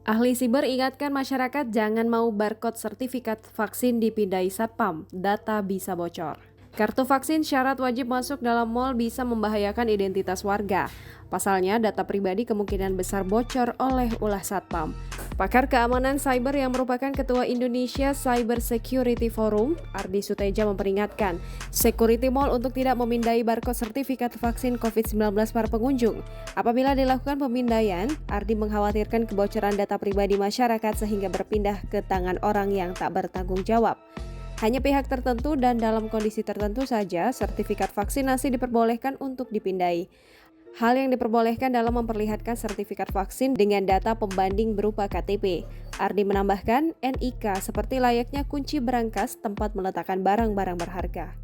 Ahli siber ingatkan masyarakat jangan mau barcode sertifikat vaksin dipindai Satpam, data bisa bocor. Kartu vaksin syarat wajib masuk dalam mal bisa membahayakan identitas warga. Pasalnya, data pribadi kemungkinan besar bocor oleh ulah Satpam. Pakar keamanan cyber yang merupakan Ketua Indonesia Cyber Security Forum, Ardi Suteja memperingatkan, security mall untuk tidak memindai barcode sertifikat vaksin COVID-19 para pengunjung. Apabila dilakukan pemindaian, Ardi mengkhawatirkan kebocoran data pribadi masyarakat sehingga berpindah ke tangan orang yang tak bertanggung jawab. Hanya pihak tertentu dan dalam kondisi tertentu saja sertifikat vaksinasi diperbolehkan untuk dipindai. Hal yang diperbolehkan dalam memperlihatkan sertifikat vaksin dengan data pembanding berupa KTP. Ardi menambahkan, NIK seperti layaknya kunci berangkas tempat meletakkan barang-barang berharga.